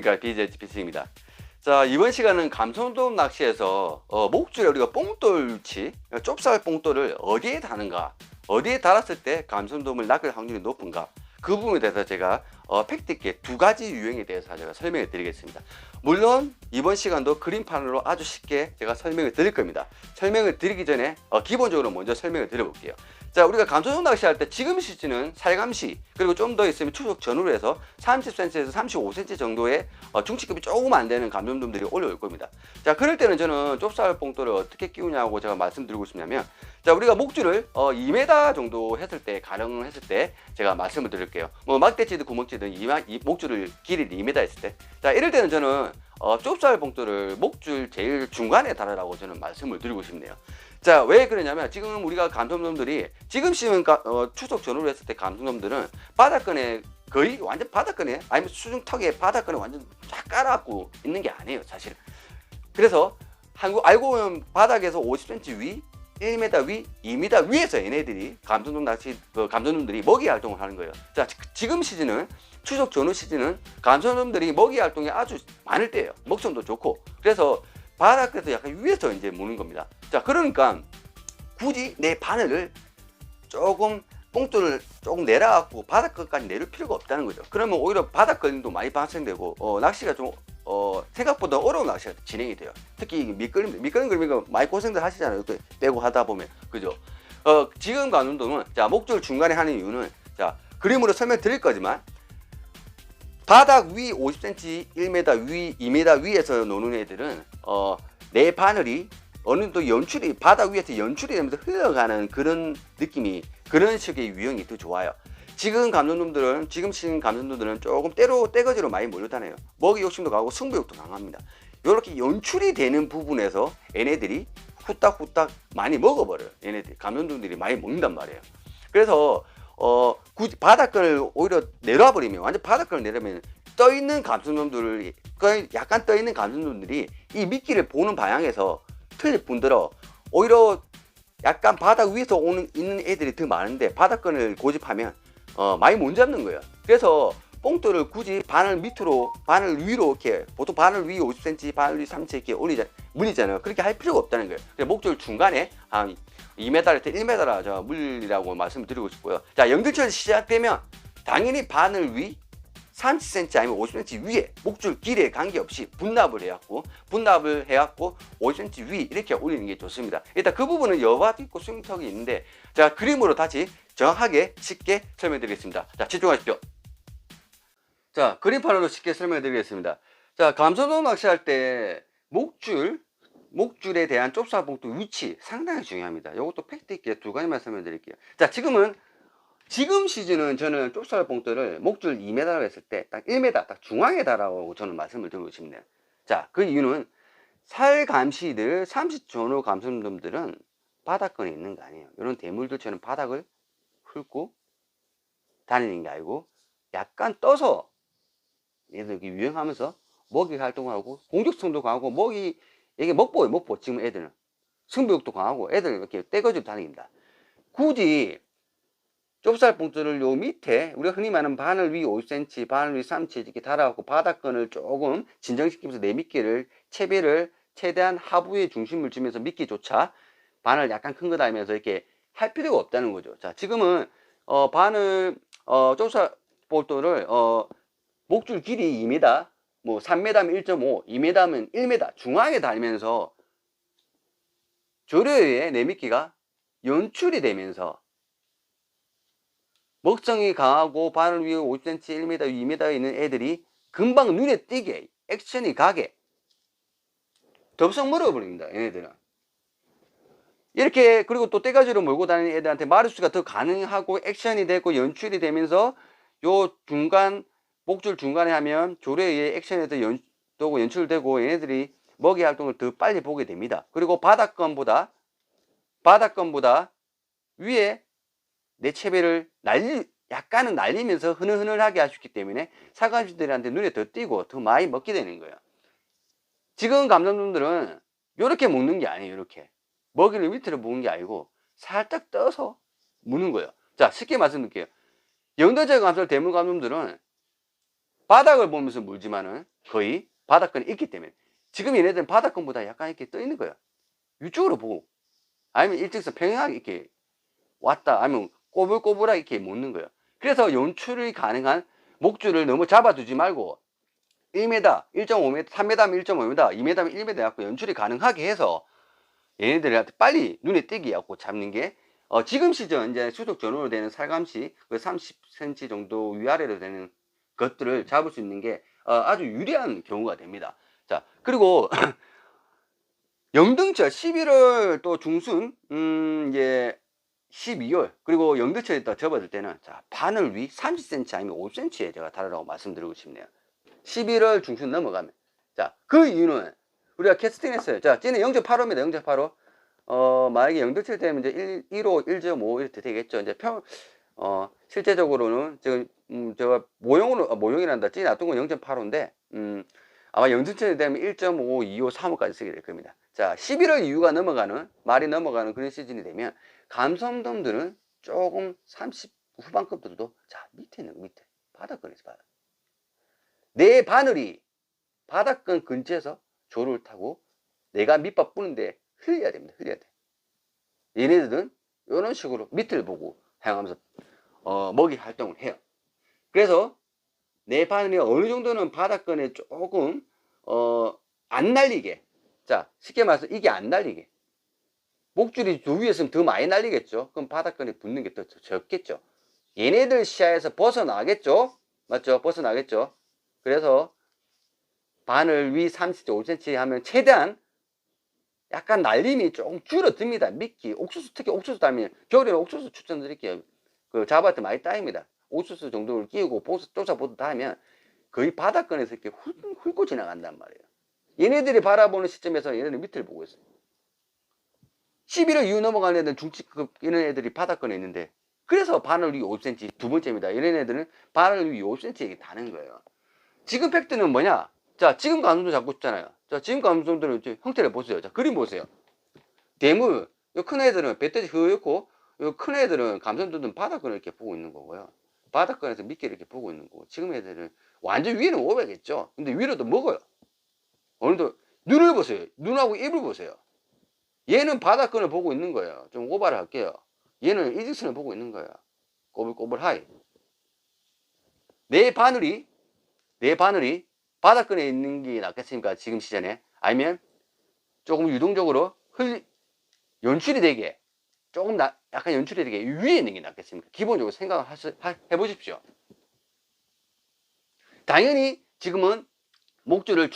안녕하십니까, BJPC입니다. 자, 이번 시간은 감성돔 낚시에서 목줄에 우리가 뽕돌치, 좁쌀 뽕돌을 어디에 다는가, 어디에 달았을 때 감성돔을 낚을 확률이 높은가, 그 부분에 대해서 제가 팩트 있게 두 가지 유형에 대해서 제가 설명을 드리겠습니다. 물론 이번 시간도 그림판으로 아주 쉽게 제가 설명을 드릴 겁니다. 설명을 드리기 전에 기본적으로 먼저 설명을 드려볼게요. 자, 우리가 감성돔 낚시할 때 지금 시즌은 살감시, 그리고 좀 더 있으면 추석 전후로 해서 30cm에서 35cm 정도의 중치급이 조금 안 되는 감성돔들이 올라올 겁니다. 자, 그럴 때는 저는 좁쌀 뽕돌을 어떻게 끼우냐고 제가 말씀드리고 싶냐면, 자, 우리가 목줄을 2m 정도 했을 때, 가령을 했을 때 제가 말씀을 드릴게요. 뭐 막대치든 구멍치든 이 목줄을 길이 2m 했을 때, 자, 이럴 때는 저는 좁쌀 뽕돌을 목줄 제일 중간에 달으라고 저는 말씀을 드리고 싶네요. 자, 왜 그러냐면 지금 우리가 감성돔들이 지금 심은 추석 전후로 했을 때 감성돔들은 바닥권에 거의 완전 바닥권에, 아니면 수중턱에 바닥권에 완전 쫙 깔아갖고 있는 게 아니에요, 사실. 그래서 알고 보면 바닥에서 50cm 위, 1m 위, 2m 위에서 얘네들이 감성돔들이 먹이 활동을 하는 거예요. 자, 지금 시즌은 추석 전후 시즌은 감성돔들이 먹이 활동이 아주 많을 때예요. 먹성도 좋고. 그래서 바닥에서 약간 위에서 이제 무는 겁니다. 자, 그러니까 굳이 내 바늘을 조금 뽕돌을 조금 내려갖고 바닥까지 내릴 필요가 없다는 거죠. 그러면 오히려 바닥 걸림도 많이 발생되고 낚시가 좀 생각보다 어려운 낚시가 진행이 돼요. 특히 미끄럼 그러니까 많이 고생들 하시잖아요. 빼고 하다 보면, 그죠? 지금 감성돔은, 자, 목줄 중간에 하는 이유는, 자, 그림으로 설명드릴 거지만 바닥 위 50cm, 1m 위, 2m 위에서 노는 애들은 내 바늘이 어느 정도 연출이, 바닥 위에서 연출이 되면서 흘러가는 그런 느낌이, 그런 식의 유형이 더 좋아요. 지금 시즌 감성돔들은 조금 떼거지로 많이 몰려다녀요. 먹이 욕심도 강하고 승부욕도 강합니다. 이렇게 연출이 되는 부분에서 얘네들이 후딱후딱 많이 먹어버려요. 얘네들 감성돔들이 많이 먹는단 말이에요. 그래서 굳이 바닥권을 오히려 내려와 버리면, 완전 바닥권을 내려면 떠있는 감성돔들을, 약간 떠있는 감성돔들이 이 미끼를 보는 방향에서 틀릴 뿐더러 오히려 약간 바닥 위에서 있는 애들이 더 많은데 바닥권을 고집하면 많이 못 잡는 거예요. 그래서 뽕돌을 굳이 바늘 밑으로, 바늘 위로 이렇게, 보통 바늘 위 50cm, 바늘 위 30cm 이렇게 물리잖아요. 그렇게 할 필요가 없다는 거예요. 목줄 중간에 한 2m에서 1m 물리라고 말씀을 드리고 싶고요. 자, 영등철 시작되면 당연히 바늘 위 30cm 아니면 50cm 위에 목줄 길이에 관계없이 분납을 해갖고 50cm 위 이렇게 올리는 게 좋습니다. 일단 그 부분은 여밭 있고 수영턱이 있는데 제가 그림으로 다시 정확하게 쉽게 설명드리겠습니다. 자, 집중하십시오. 자, 그림판으로 쉽게 설명드리겠습니다. 자, 감성돔 낚시할 때 목줄에 대한 좁쌀 뽕돌 위치 상당히 중요합니다. 이것도 팩트 있게 두 가지만 설명드릴게요. 자, 지금 시즌은 저는 좁쌀 뽕돌을 목줄 2m라고 했을 때 딱 1m 딱 중앙에 달라고 저는 말씀을 드리고 싶네요. 자, 그 이유는 살감시들 30 전후 감성돔들은 바닥권에 있는 거 아니에요. 이런 대물들처럼 바닥을 훑고 다니는 게 아니고 약간 떠서 얘들 유행하면서 먹이 활동하고 공격성도 강하고 이게 먹보 지금 애들은 승부욕도 강하고 애들 이렇게 떼거지로 다닙니다. 굳이 좁쌀 뽕돌을 요 밑에 우리가 흔히 말하는 바늘 위 5cm, 바늘 위 3cm 이렇게 달아갖고 바닥권을 조금 진정시키면서 내 미끼를, 채비를 최대한 하부에 중심을 주면서 미끼조차 바늘 약간 큰 거 달면서 이렇게 할 필요가 없다는 거죠. 자, 지금은 좁쌀 뽕돌을 목줄 길이 2m, 뭐 3m면 1.5, 2m면 1m 중앙에 달면서 조류에 내 미끼가 연출이 되면서 먹성이 강하고 바늘 위에 50cm, 1m, 2m에 있는 애들이 금방 눈에 띄게 액션이 가게 덥석 물어버립니다. 얘네들은 이렇게. 그리고 또 떼가지로 몰고 다니는 애들한테 마리수가 더 가능하고 액션이 되고 연출이 되면서 요 중간 목줄 중간에 하면 조류에 의해 액션이 더 연출되고 얘네들이 먹이 활동을 더 빨리 보게 됩니다. 그리고 바닥권보다 위에 내 채비를 약간은 날리면서 흐느흐느하게 할 수 있기 때문에 사감시들한테 눈에 더 띄고 더 많이 먹게 되는 거예요. 지금 감성돔들은 이렇게 먹는 게 아니에요. 이렇게 먹이를 밑으로 먹는 게 아니고 살짝 떠서 무는 거예요. 자, 쉽게 말씀드릴게요. 영도제 감성 대물 감성돔들은 바닥을 보면서 물지만은 거의 바닥권에 있기 때문에 지금 얘네들은 바닥권보다 약간 이렇게 떠 있는 거예요. 위쪽으로 보고 아니면 일직선 평행하게 이렇게 왔다 아니면 꼬불꼬불하게 이렇게 놓는 거예요. 그래서 연출이 가능한 목줄을 너무 잡아두지 말고 1m, 1.5m, 3m면 1.5m, 2m면 1m 갖고 연출이 가능하게 해서 얘네들한테 빨리 눈에 띄게 갖고 잡는 게 지금 시점 이제 수속 전후로 되는 살감시 그 30cm 정도 위아래로 되는 것들을 잡을 수 있는 게 아주 유리한 경우가 됩니다. 자, 그리고 영등철 11월 또 중순 이제 12월 그리고 영등철에 또 접어들 때는 자, 바늘 위 30cm 아니면 50cm에 제가 달으라고 말씀드리고 싶네요. 11월 중순 넘어가면 자, 그 이유는 우리가 캐스팅 했어요. 자, 쟤는 0.85입니다. 0.85. 만약에 영등철 되면 이제 1호 1.5 이렇게 되겠죠. 이제 실제적으로는 지금 제가 모형이란다. 찐 놔둔 건 0.85인데 아마 영등철이 되면 1.5, 2호, 3호까지 쓰게 될 겁니다. 자, 11월 이후가 넘어가는 말이 넘어가는 그런 시즌이 되면 감성돔들은 조금 30 후반급들도 자, 밑에 있는 거 밑에 바닥권에서 바닥. 내 바늘이 바닥권 근처에서 조를 타고 내가 밑밥 뿌는데 흘려야 됩니다. 흘려야 돼. 얘네들은 이런 식으로 밑을 보고 사용하면서 먹이 활동을 해요. 그래서 내 바늘이 어느 정도는 바닥권에 조금 안 날리게, 자 쉽게 말해서 이게 안 날리게, 목줄이 두 위에 있으면 더 많이 날리겠죠. 그럼 바닥권에 붙는 게 더 적겠죠. 얘네들 시야에서 벗어나겠죠. 맞죠? 벗어나겠죠. 그래서 바늘 위 30cm 하면 최대한 약간 날림이 조금 줄어듭니다. 미끼, 옥수수, 특히 옥수수 따면 겨울에는 옥수수 추천드릴게요. 그 잡을 때 많이 따입니다. 옥수수 정도를 끼우고 쫓아보듯 하면 거의 바닥권에서 이렇게 훑고 지나간단 말이에요. 얘네들이 바라보는 시점에서 얘네들 밑을 보고 있어요. 11월 이후 넘어가는 애들은 중치급 이런 애들이 바닥권에 있는데 그래서 바늘 위 5cm 두 번째입니다. 이런 애들은 바늘 위 5cm에 다는 거예요. 지금 팩트는 뭐냐? 자, 지금 감성도 잡고 싶잖아요. 자, 지금 감성들은 형태를 보세요. 자, 그림 보세요. 대물, 요 큰 애들은 배터리 흐였고, 요 큰 애들은 감성들은 바닥권을 이렇게 보고 있는 거고요. 바닥권에서 밑기를 이렇게 보고 있는 거고, 지금 애들은 완전 위에는 오버겠죠. 근데 위로도 먹어요. 오늘도 눈을 보세요. 눈하고 입을 보세요. 얘는 바닥권을 보고 있는 거예요. 좀 오버를 할게요. 얘는 일직선을 보고 있는 거예요. 꼬불꼬불 하이. 내 바늘이 바닥권에 있는 게 낫겠습니까? 지금 시전에. 아니면 조금 유동적으로 연출이 되게 조금 약간 연출이 되게 위에 있는 게 낫겠습니까? 기본적으로 생각을 해보십시오. 당연히 지금은 목줄의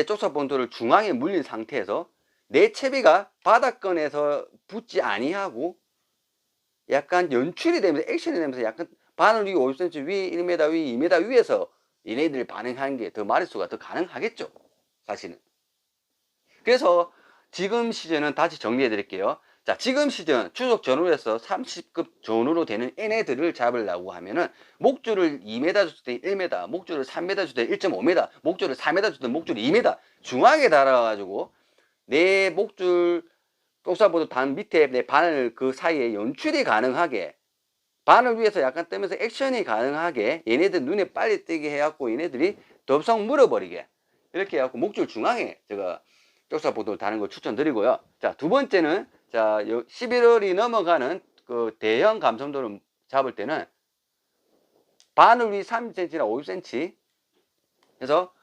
쪽사본도를 중앙에 물린 상태에서 내 채비가 바닥권에서 붙지 아니하고 약간 연출이 되면서 액션이 되면서 약간 바늘 위 50cm 위 1m 위 2m 위에서 얘네들 반응하는 게 더 마리수가 더 가능하겠죠. 사실은. 그래서 지금 시즌은 다시 정리해 드릴게요. 자, 지금 시즌 추석 전후에서 30급 전후로 되는 얘네들을 잡으려고 하면은 목줄을 2m 줬을 때 1m, 목줄을 3m 줬을 때 1.5m, 목줄을 4m 줬을 때 목줄을 2m 중앙에 달아가지고 내 목줄 쪽사보드 단 밑에 내 바늘 그 사이에 연출이 가능하게 바늘 위에서 약간 뜨면서 액션이 가능하게 얘네들 눈에 빨리 띄게 해갖고 얘네들이 덥석 물어버리게 이렇게 해갖고 목줄 중앙에 제가 쪽사보드를 다는 걸 추천드리고요. 자, 두 번째는 자 11월이 넘어가는 그 대형 감성도를 잡을 때는 바늘 위 30cm나 50cm 그래서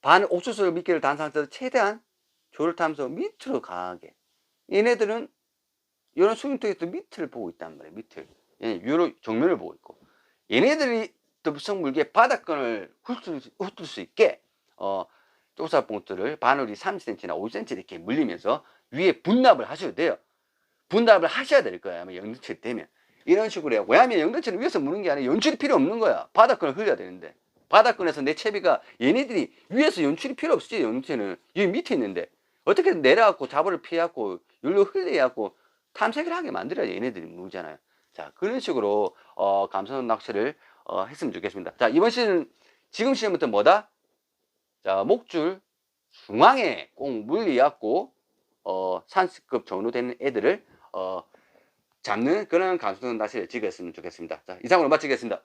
바늘 옥수수 미끼를 단 상태에서 최대한 조를 타면서 밑으로 강하게 얘네들은 이런 수융턱에서 밑을 보고 있단 말이에요. 밑을 얘는 정면을 보고 있고 얘네들이 덥석 물게 바닥권을 훑을 수 있게 쪽사봉투를 바늘이 30cm나 50cm 이렇게 물리면서 위에 분납을 하셔도 돼요. 분납을 하셔야 될 거예요. 아마 영등철 되면 이런 식으로 해요. 왜냐하면 영등철은 위에서 무는 게 아니라 연출이 필요 없는 거야. 바닥권을 흘려야 되는데 바닥권에서 내 채비가 얘네들이 위에서 연출이 필요 없지. 영등철은 여기 밑에 있는데 어떻게 내려갖고 잡어를 피해갖고 열로 흘려갖고 탐색을 하게 만들어야 얘네들이 무잖아요. 자, 그런 식으로 감성 낚시를 했으면 좋겠습니다. 자, 이번 시즌 지금 시즌부터 뭐다? 자, 목줄 중앙에 꼭 물리갖고 산수급 전후되는 애들을 잡는 그런 감성 낚시를 즐겼으면 좋겠습니다. 자, 이상으로 마치겠습니다.